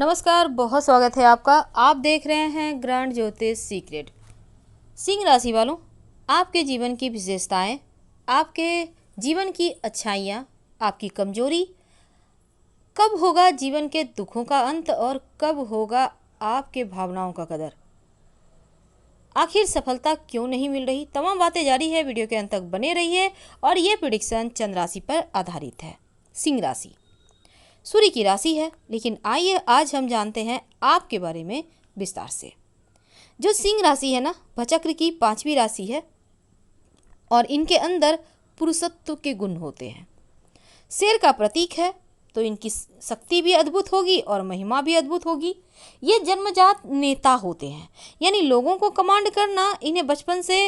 नमस्कार, बहुत स्वागत है आपका। आप देख रहे हैं ग्रैंड ज्योतिष सीक्रेट। सिंह राशि वालों, आपके जीवन की विशेषताएं, आपके जीवन की अच्छाइयाँ, आपकी कमजोरी, कब होगा जीवन के दुखों का अंत और कब होगा आपके भावनाओं का कदर, आखिर सफलता क्यों नहीं मिल रही, तमाम बातें जारी है। वीडियो के अंत तक बने रहिए। और ये प्रेडिक्शन चंद्र राशि पर आधारित है। सिंह राशि सूर्य की राशि है, लेकिन आइए आज हम जानते हैं आपके बारे में विस्तार से। जो सिंह राशि है ना, वह चक्र की 5वीं राशि है और इनके अंदर पुरुषत्व के गुण होते हैं। शेर का प्रतीक है, तो इनकी शक्ति भी अद्भुत होगी और महिमा भी अद्भुत होगी। ये जन्मजात नेता होते हैं, यानी लोगों को कमांड करना इन्हें बचपन से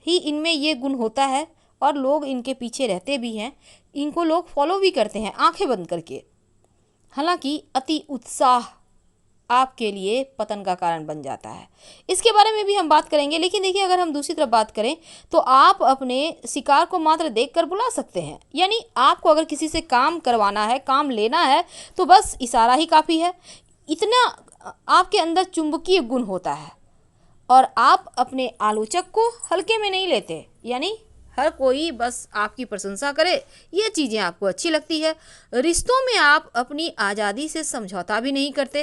ही इनमें ये गुण होता है और लोग इनके पीछे रहते भी हैं। इनको लोग फॉलो भी करते हैं आंखें बंद करके। हालांकि अति उत्साह आपके लिए पतन का कारण बन जाता है, इसके बारे में भी हम बात करेंगे। लेकिन देखिए, अगर हम दूसरी तरफ बात करें तो आप अपने शिकार को मात्र देखकर बुला सकते हैं। यानी आपको अगर किसी से काम करवाना है, काम लेना है, तो बस इशारा ही काफ़ी है। इतना आपके अंदर चुंबकीय गुण होता है और आप अपने आलोचक को हल्के में नहीं लेते। यानी हर कोई बस आपकी प्रशंसा करे, ये चीज़ें आपको अच्छी लगती है। रिश्तों में आप अपनी आज़ादी से समझौता भी नहीं करते।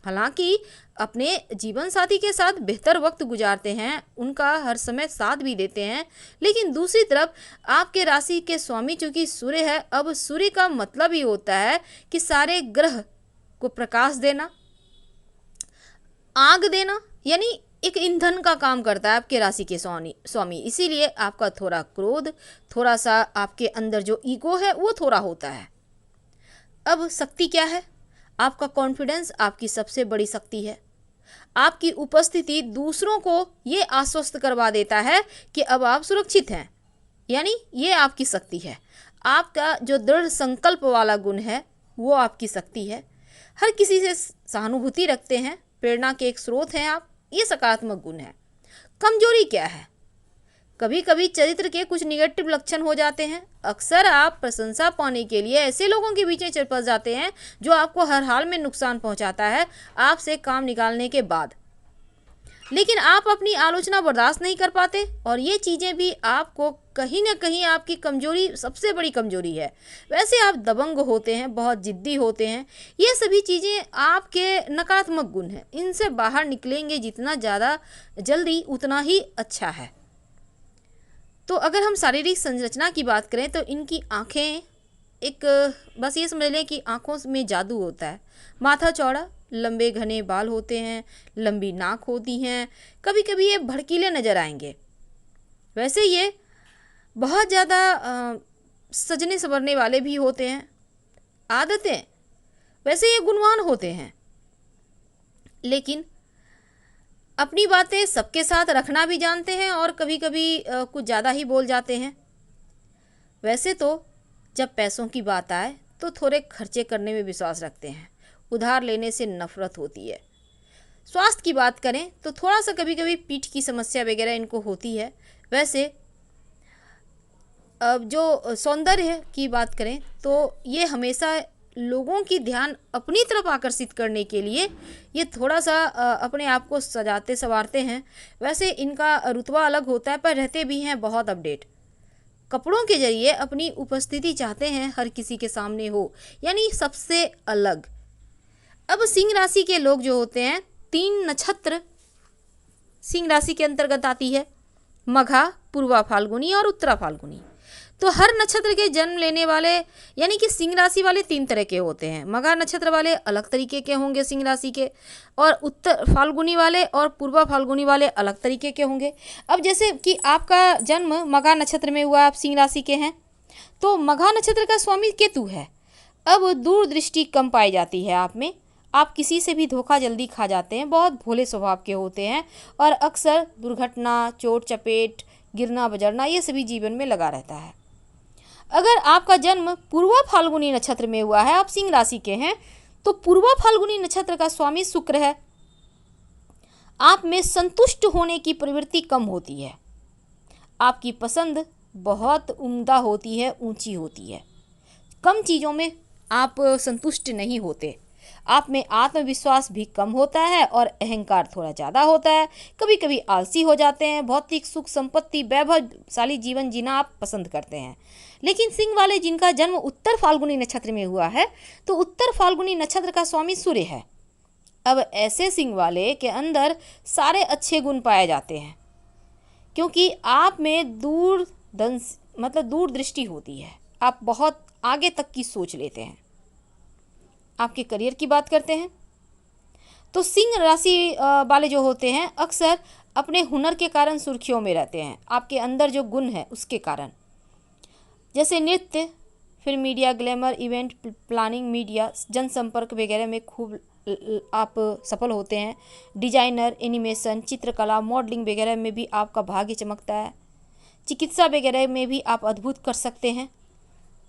हालांकि अपने जीवन साथी के साथ बेहतर वक्त गुजारते हैं, उनका हर समय साथ भी देते हैं। लेकिन दूसरी तरफ आपके राशि के स्वामी चूंकि सूर्य है, अब सूर्य का मतलब ही होता है कि सारे ग्रह को प्रकाश देना, आग देना, यानी एक ईंधन का काम करता है आपके राशि के स्वामी। इसीलिए आपका थोड़ा क्रोध, थोड़ा सा आपके अंदर जो ईगो है वो थोड़ा होता है। अब शक्ति क्या है? आपका कॉन्फिडेंस आपकी सबसे बड़ी शक्ति है। आपकी उपस्थिति दूसरों को ये आश्वस्त करवा देता है कि अब आप सुरक्षित हैं, यानी ये आपकी शक्ति है। आपका जो दृढ़ संकल्प वाला गुण है वो आपकी शक्ति है। हर किसी से सहानुभूति रखते हैं, प्रेरणा के एक स्रोत हैं आप, ये सकारात्मक गुण है। कमजोरी क्या है? कभी कभी चरित्र के कुछ निगेटिव लक्षण हो जाते हैं। अक्सर आप प्रशंसा पाने के लिए ऐसे लोगों के बीच में चिपक जाते हैं जो आपको हर हाल में नुकसान पहुंचाता है आपसे काम निकालने के बाद। लेकिन आप अपनी आलोचना बर्दाश्त नहीं कर पाते और ये चीज़ें भी आपको कहीं ना कहीं आपकी कमजोरी, सबसे बड़ी कमजोरी है। वैसे आप दबंग होते हैं, बहुत जिद्दी होते हैं, ये सभी चीज़ें आपके नकारात्मक गुण हैं। इनसे बाहर निकलेंगे जितना ज़्यादा जल्दी उतना ही अच्छा है। तो अगर हम शारीरिक संरचना की बात करें तो इनकी आँखें बस ये समझ लें कि आँखों में जादू होता है। माथा चौड़ा, लंबे घने बाल होते हैं, लंबी नाक होती हैं, कभी कभी ये भड़कीले नज़र आएंगे। वैसे ये बहुत ज़्यादा सजने संवरने वाले भी होते हैं। आदतें वैसे ये गुणवान होते हैं, लेकिन अपनी बातें सबके साथ रखना भी जानते हैं और कभी कभी कुछ ज़्यादा ही बोल जाते हैं। वैसे तो जब पैसों की बात आए तो थोड़े खर्चे करने में विश्वास रखते हैं, उधार लेने से नफरत होती है। स्वास्थ्य की बात करें तो थोड़ा सा कभी कभी पीठ की समस्या वगैरह इनको होती है। वैसे अब जो सौंदर्य की बात करें तो ये हमेशा लोगों की ध्यान अपनी तरफ आकर्षित करने के लिए ये थोड़ा सा अपने आप को सजाते संवारते हैं। वैसे इनका रुतबा अलग होता है, पर रहते भी हैं बहुत अपडेट। कपड़ों के जरिए अपनी उपस्थिति चाहते हैं हर किसी के सामने हो, यानी सबसे अलग। अब सिंह राशि के लोग जो होते हैं, 3 नक्षत्र सिंह राशि के अंतर्गत आती है, मघा, पूर्वा फाल्गुनी और उत्तरा फाल्गुनी। तो हर नक्षत्र के जन्म लेने वाले यानी कि सिंह राशि वाले 3 तरह के होते हैं। मघा नक्षत्र वाले अलग तरीके के होंगे सिंह राशि के, और उत्तर फाल्गुनी वाले और पूर्वा फाल्गुनी वाले अलग तरीके के होंगे। अब जैसे कि आपका जन्म मघा नक्षत्र में हुआ, आप सिंह राशि के हैं, तो मघा नक्षत्र का स्वामी केतु है। अब दूरदृष्टि कम पाई जाती है आप में, आप किसी से भी धोखा जल्दी खा जाते हैं, बहुत भोले स्वभाव के होते हैं और अक्सर दुर्घटना, चोट चपेट, गिरना बजरना ये सभी जीवन में लगा रहता है। अगर आपका जन्म पूर्वा फाल्गुनी नक्षत्र में हुआ है, आप सिंह राशि के हैं, तो पूर्वा फाल्गुनी नक्षत्र का स्वामी शुक्र है। आप में संतुष्ट होने की प्रवृत्ति कम होती है। आपकी पसंद बहुत उम्दा होती है, ऊंची होती है। कम चीज़ों में आप संतुष्ट नहीं होते। आप में आत्मविश्वास भी कम होता है और अहंकार थोड़ा ज़्यादा होता है। कभी कभी आलसी हो जाते हैं। भौतिक सुख संपत्ति वैभवशाली जीवन जीना आप पसंद करते हैं। लेकिन सिंह वाले जिनका जन्म उत्तर फाल्गुनी नक्षत्र में हुआ है, तो उत्तर फाल्गुनी नक्षत्र का स्वामी सूर्य है। अब ऐसे सिंह वाले के अंदर सारे अच्छे गुण पाए जाते हैं, क्योंकि आप में दूरदृष्टि होती है। आप बहुत आगे तक की सोच लेते हैं। आपके करियर की बात करते हैं तो सिंह राशि वाले जो होते हैं अक्सर अपने हुनर के कारण सुर्खियों में रहते हैं। आपके अंदर जो गुण है उसके कारण, जैसे नृत्य, फिर media, glamour, event planning, media, जनसंपर्क वगैरह में खूब आप सफल होते हैं। डिजाइनर, एनिमेशन, चित्रकला, मॉडलिंग वगैरह में भी आपका भाग्य चमकता है। चिकित्सा वगैरह में भी आप अद्भुत कर सकते हैं।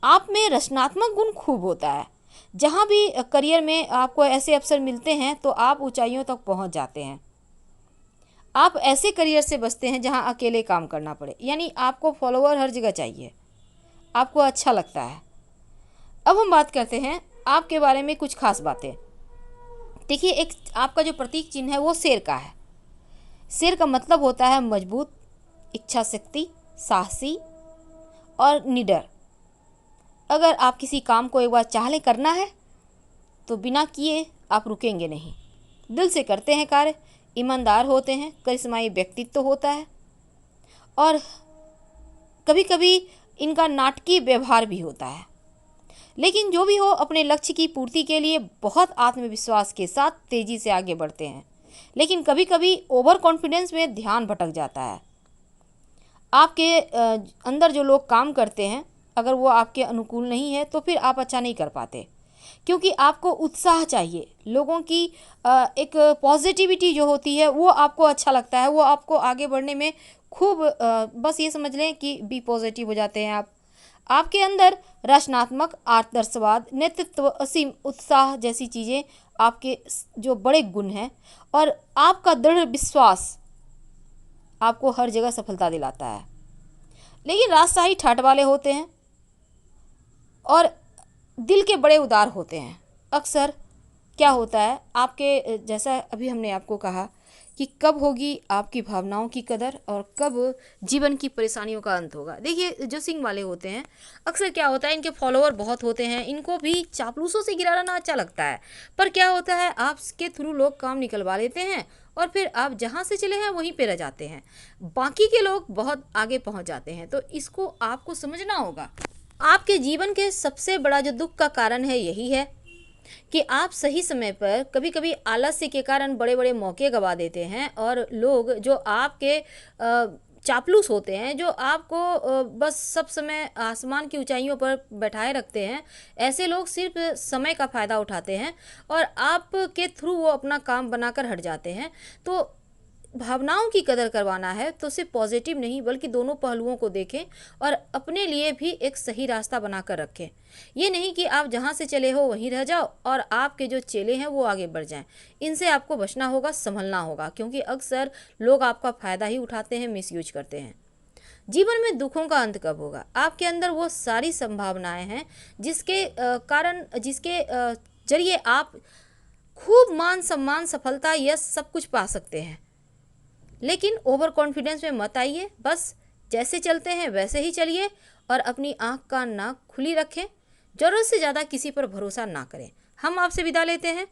आप में रचनात्मक गुण खूब होता है। जहाँ भी करियर में आपको ऐसे अवसर मिलते हैं तो आप ऊंचाइयों तक पहुँच जाते हैं। आप ऐसे करियर से बचते हैं जहाँ अकेले काम करना पड़े, यानी आपको फॉलोअर हर जगह चाहिए, आपको अच्छा लगता है। अब हम बात करते हैं आपके बारे में कुछ खास बातें। देखिए, एक आपका जो प्रतीक चिन्ह है वो शेर का है। शेर का मतलब होता है मजबूत, इच्छा शक्ति, साहसी और निडर। अगर आप किसी काम को एक बार चाह लें करना है तो बिना किए आप रुकेंगे नहीं। दिल से करते हैं कार्य, ईमानदार होते हैं, करिश्माई व्यक्तित्व होता है और कभी कभी इनका नाटकीय व्यवहार भी होता है। लेकिन जो भी हो, अपने लक्ष्य की पूर्ति के लिए बहुत आत्मविश्वास के साथ तेज़ी से आगे बढ़ते हैं। लेकिन कभी कभी ओवर कॉन्फिडेंस में ध्यान भटक जाता है। आपके अंदर जो लोग काम करते हैं, अगर वो आपके अनुकूल नहीं है तो फिर आप अच्छा नहीं कर पाते, क्योंकि आपको उत्साह चाहिए। लोगों की एक पॉजिटिविटी जो होती है वो आपको अच्छा लगता है, वो आपको आगे बढ़ने में खूब बस ये समझ लें कि बी पॉजिटिव हो जाते हैं आप। आपके अंदर रचनात्मक, आदर्शवाद, नेतृत्व, असीम उत्साह जैसी चीज़ें आपके जो बड़े गुण हैं, और आपका दृढ़ विश्वास आपको हर जगह सफलता दिलाता है। लेकिन राजशाही ठाट वाले होते हैं और दिल के बड़े उदार होते हैं। अक्सर क्या होता है, आपके जैसा अभी हमने आपको कहा कि कब होगी आपकी भावनाओं की कदर और कब जीवन की परेशानियों का अंत होगा। देखिए, जो सिंह वाले होते हैं अक्सर क्या होता है, इनके फॉलोअर बहुत होते हैं, इनको भी चापलूसों से गिराना अच्छा लगता है। पर क्या होता है, आपके थ्रू लोग काम निकलवा लेते हैं और फिर आप जहाँ से चले हैं वहीं पे रह जाते हैं। बाकी के लोग बहुत आगे पहुँच जाते हैं। तो इसको आपको समझना होगा। आपके जीवन के सबसे बड़ा जो दुख का कारण है यही है कि आप सही समय पर कभी कभी आलस्य के कारण बड़े बड़े मौके गंवा देते हैं, और लोग जो आपके चापलूस होते हैं, जो आपको बस सब समय आसमान की ऊंचाइयों पर बैठाए रखते हैं, ऐसे लोग सिर्फ समय का फ़ायदा उठाते हैं और आपके थ्रू वो अपना काम बनाकर हट जाते हैं। तो भावनाओं की कदर करवाना है तो सिर्फ पॉजिटिव नहीं बल्कि दोनों पहलुओं को देखें और अपने लिए भी एक सही रास्ता बनाकर रखें। ये नहीं कि आप जहाँ से चले हो वहीं रह जाओ और आपके जो चेले हैं वो आगे बढ़ जाएं। इनसे आपको बचना होगा, संभलना होगा, क्योंकि अक्सर लोग आपका फ़ायदा ही उठाते हैं, मिसयूज करते हैं। जीवन में दुखों का अंत कब होगा? आपके अंदर वो सारी संभावनाएं हैं जिसके जरिए आप खूब मान सम्मान, सफलता, यश सब कुछ पा सकते हैं। लेकिन ओवर कॉन्फिडेंस में मत आइए। बस जैसे चलते हैं वैसे ही चलिए और अपनी आंख कान नाक खुली रखें। ज़रूरत से ज़्यादा किसी पर भरोसा ना करें। हम आपसे विदा लेते हैं।